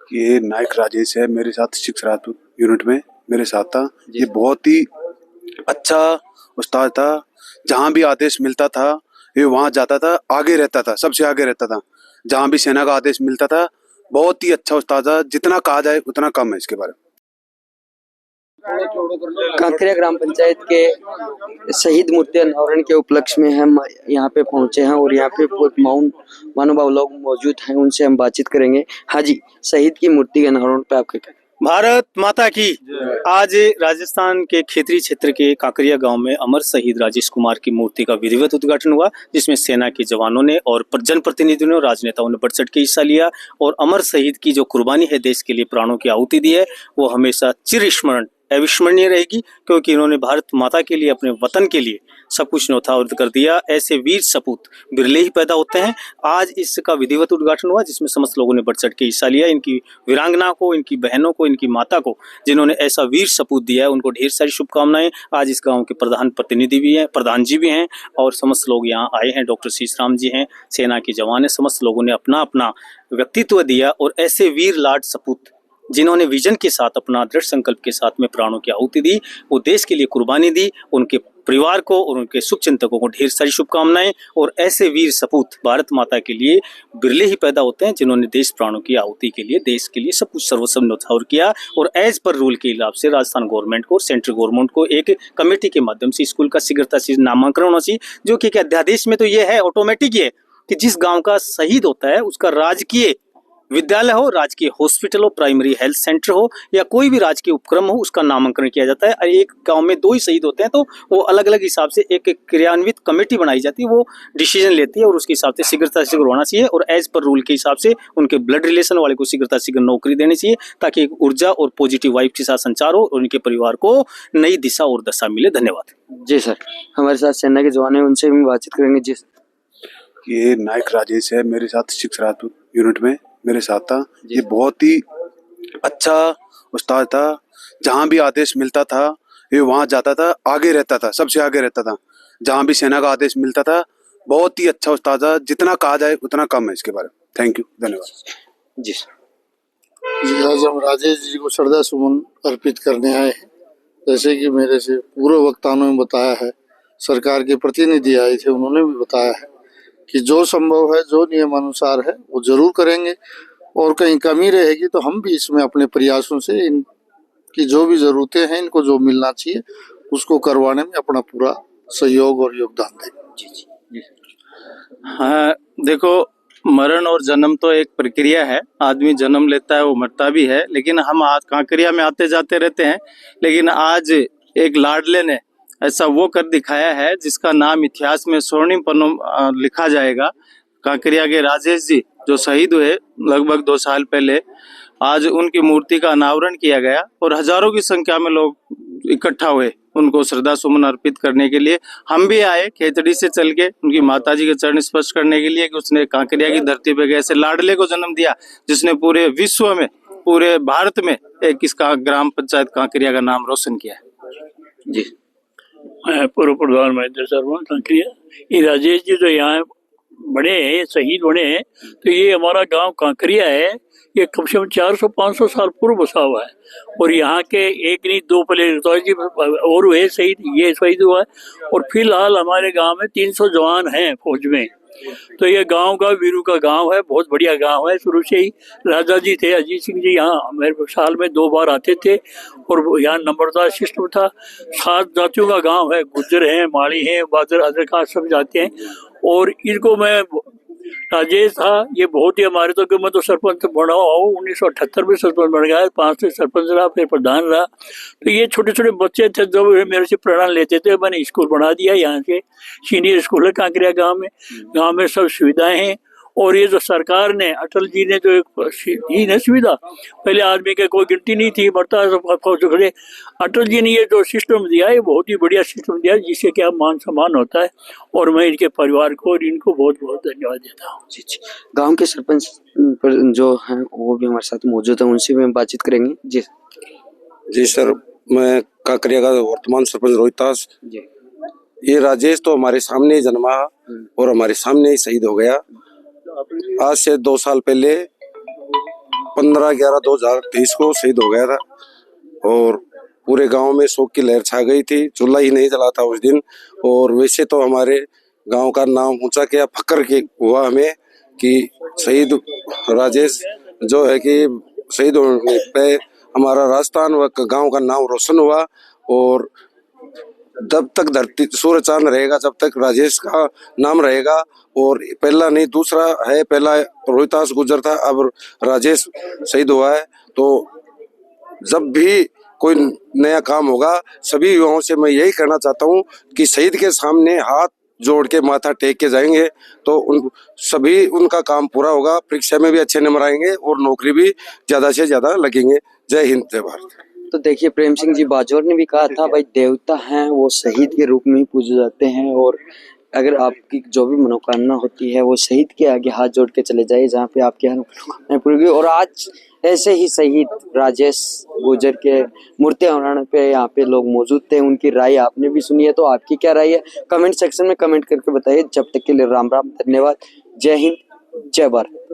ये नायक राजेश है, मेरे साथ सिक्स राजपूत यूनिट में मेरे साथ था। ये बहुत ही अच्छा उस्ताद था। जहाँ भी आदेश मिलता था ये वहाँ जाता था, आगे रहता था, सबसे आगे रहता था। जहाँ भी सेना का आदेश मिलता था, बहुत ही अच्छा उस्ताद था। जितना कहा जाए उतना कम है इसके बारे में। कांकरिया ग्राम पंचायत के शहीद मूर्ति अनावरण के उपलक्ष्य में हम यहाँ पे पहुंचे हैं और यहाँ पे बहुत महानुभाव लोग मौजूद हैं, उनसे हम बातचीत करेंगे। हाँ जी, शहीद की मूर्ति के अनावरण पे आपके क्या? भारत माता की। आज राजस्थान के खेतरी क्षेत्र के कांकरिया गांव में अमर शहीद राजेश कुमार की मूर्ति का विधिवत उद्घाटन हुआ, जिसमें सेना के जवानों ने और जनप्रतिनिधियों ने, राजनेताओं ने बढ़ चढ़ के हिस्सा लिया। और अमर शहीद की जो कुर्बानी है, देश के लिए प्राणों की आहुति दी है, वो हमेशा चिरस्मरण अविस्मरणीय रहेगी, क्योंकि इन्होंने भारत माता के लिए, अपने वतन के लिए सब कुछ न्यौछावर कर दिया। ऐसे वीर सपूत बिरले ही पैदा होते हैं। आज इसका विधिवत उद्घाटन हुआ, जिसमें समस्त लोगों ने बढ़ चढ़ के हिस्सा लिया। इनकी वीरांगना को, इनकी बहनों को, इनकी माता को, जिन्होंने ऐसा वीर सपूत दिया है, उनको ढेर सारी शुभकामनाएं। आज इस गांव के प्रधान प्रतिनिधि भी हैं, प्रधान जी भी हैं, और समस्त लोग यहाँ आए हैं। डॉक्टर शीशराम जी हैं, सेना के जवान हैं। समस्त लोगों ने अपना अपना व्यक्तित्व दिया, और ऐसे वीर लाड सपूत जिन्होंने विजन के साथ, अपना दृढ़ संकल्प के साथ में प्राणों की आहुति दी, वो देश के लिए कुर्बानी दी, उनके परिवार को और उनके शुभ चिंतकों को ढेर सारी शुभकामनाएं। और ऐसे वीर सपूत भारत माता के लिए बिरले ही पैदा होते हैं, जिन्होंने देश प्राणों की आहुति के लिए, देश के लिए सब कुछ सर्वस्व न्यौछावर किया। और एज पर रूल के हिसाब से राजस्थान गवर्नमेंट को, सेंट्रल गवर्नमेंट को एक कमेटी के माध्यम से स्कूल का शीघ्रता से नामांकन होना चाहिए, जो कि अध्यादेश में तो ये है, ऑटोमेटिक ये कि जिस गाँव का शहीद होता है उसका राजकीय विद्यालय हो, राजकीय हॉस्पिटल हो, प्राइमरी हेल्थ सेंटर हो, या कोई भी राजकीय उपक्रम हो, उसका नामांकन किया जाता है। और एक गांव में दो ही शहीद होते हैं तो वो अलग अलग हिसाब से एक क्रियान्वित कमेटी बनाई जाती है, वो डिसीजन लेती है, और उसके हिसाब से शीघ्रता से शीघ्र होना चाहिए। और एज पर रूल के हिसाब से उनके ब्लड रिलेशन वाले को शीघ्रता शीघ्र नौकरी देनी चाहिए, ताकि एक ऊर्जा और पॉजिटिव वाइब के साथ संचार हो और उनके परिवार को नई दिशा और दशा मिले। धन्यवाद जी सर। हमारे साथ सेना के जवान है, उनसे भी बातचीत करेंगे। जी सर। ये नायक राजेश है, मेरे साथ सिक्स राजपूत यूनिट में मेरे साथ था। ये बहुत ही अच्छा उस्ताद था। जहाँ भी आदेश मिलता था ये वहाँ जाता था, आगे रहता था, सबसे आगे रहता था। जहाँ भी सेना का आदेश मिलता था, बहुत ही अच्छा उस्ताद था। जितना कहा जाए उतना कम है इसके बारे में। थैंक यू, धन्यवाद। जी सर। आज हम राजेश जी को श्रद्धा सुमन अर्पित करने आए हैं। जैसे कि मेरे से पूर्व वक्ताओं ने बताया है, सरकार के प्रतिनिधि आए थे, उन्होंने भी बताया है कि जो संभव है, जो नियमानुसार है, वो जरूर करेंगे। और कहीं कमी रहेगी तो हम भी इसमें अपने प्रयासों से इनकी जो भी जरूरतें हैं, इनको जो मिलना चाहिए उसको करवाने में अपना पूरा सहयोग और योगदान देंगे। हाँ, देखो, मरण और जन्म तो एक प्रक्रिया है। आदमी जन्म लेता है, वो मरता भी है। लेकिन हम आज कांकरिया में आते जाते रहते हैं, लेकिन आज एक लाडले ने ऐसा वो कर दिखाया है जिसका नाम इतिहास में स्वर्णिम पन्नों लिखा जाएगा। कांकरिया के राजेश जी जो शहीद हुए लगभग 2 साल पहले, आज उनकी मूर्ति का अनावरण किया गया और हजारों की संख्या में लोग इकट्ठा हुए उनको श्रद्धा सुमन अर्पित करने के लिए। हम भी आए खेतड़ी से चल के उनकी माताजी के चरण स्पर्श करने के लिए कि उसने कांकरिया की धरती पे ऐसे लाडले को जन्म दिया जिसने पूरे विश्व में, पूरे भारत में एक इसका ग्राम पंचायत कांकरिया का नाम रोशन किया है। जी, मैं पूर्व प्रधान महेंद्र शर्मा कांकरिया। ये राजेश जी जो यहाँ बड़े हैं, शहीद बने हैं, तो ये हमारा गांव कांकरिया है। ये कम से कम 400-500 साल पूर्व बसा हुआ है। और यहाँ के एक नहीं दो पहले जी और हुए शहीद, ये शहीद हुआ है। और फिलहाल हमारे गांव में 300 जवान हैं फौज में। तो ये गांव का वीरू का गांव है, बहुत बढ़िया गांव है। शुरू से ही राजा जी थे, अजीत सिंह जी, यहाँ मेरे साल में 2 बार आते थे। और यहाँ नंबरदार सिस्टम था। 7 जातियों का गांव है, गुज्जर हैं, माड़ी हैं, बादर, अदरकार सब जाते हैं। और इनको मैं राजेश था, ये बहुत ही हमारे तो कि मैं तो सरपंच बना हूँ, 1978 में सरपंच बन गया, 5 से सरपंच रहा, फिर प्रधान रहा। तो ये छोटे छोटे बच्चे थे जो मेरे से प्रेरणा लेते थे। मैंने स्कूल बना दिया, यहाँ के सीनियर स्कूल है कांकरिया गांव में सब सुविधाएं हैं। और ये जो सरकार ने, अटल जी ने जो दी ना सुविधा, पहले आदमी के कोई गिनती नहीं थी, बढ़ता है। अटल जी ने ये जो सिस्टम दिया है, बहुत ही बढ़िया सिस्टम दिया है, जिससे क्या मान सम्मान होता है। और मैं इनके परिवार को और इनको बहुत बहुत धन्यवाद देता हूँ। जी। गांव के सरपंच जो हैं वो भी हमारे साथ मौजूद है, उनसे भी हम बातचीत करेंगे। जी सर, मैं कांकरिया का वर्तमान सरपंच रोहितास जी। ये राजेश तो हमारे सामने ही जन्मा और हमारे सामने ही शहीद हो गया। आज से 2 साल पहले 15/11/2023 को शहीद हो गया था और पूरे गांव में शोक की लहर छा गई थी। चूल्हा ही नहीं जला था उस दिन। और वैसे तो हमारे गांव का नाम ऊंचा किया, फक्र के हुआ हमें कि शहीद राजेश जो है कि शहीद होने पे हमारा राजस्थान व गांव का नाम रोशन हुआ। और जब तक धरती सूर्य चांद रहेगा, जब तक राजेश का नाम रहेगा। और पहला नहीं दूसरा है, पहला रोहितास गुजर था, अब राजेश शहीद हुआ है। तो जब भी कोई नया काम होगा, सभी युवाओं से मैं यही कहना चाहता हूँ कि शहीद के सामने हाथ जोड़ के माथा टेक के जाएंगे तो उनका काम पूरा होगा। परीक्षा में भी अच्छे नंबर आएंगे और नौकरी भी ज्यादा से ज्यादा लगेंगे। जय हिंद, जय भारत। तो देखिए, प्रेम सिंह जी बाजौर ने भी कहा था भाई देवता हैं वो शहीद के रूप में ही पूजे जाते हैं, और अगर आपकी जो भी मनोकामना होती है वो शहीद के आगे हाथ जोड़ के चले जाइए जहाँ पे आपकी हर मनोकामना पूरी हुई। और आज ऐसे ही शहीद राजेश गुजर के मूर्ति अनावरण पे यहाँ पे लोग मौजूद थे, उनकी राय आपने भी सुनी है। तो आपकी क्या राय है कमेंट सेक्शन में कमेंट करके बताइए। जब तक के लिए राम राम, धन्यवाद, जय हिंद, जय भारत।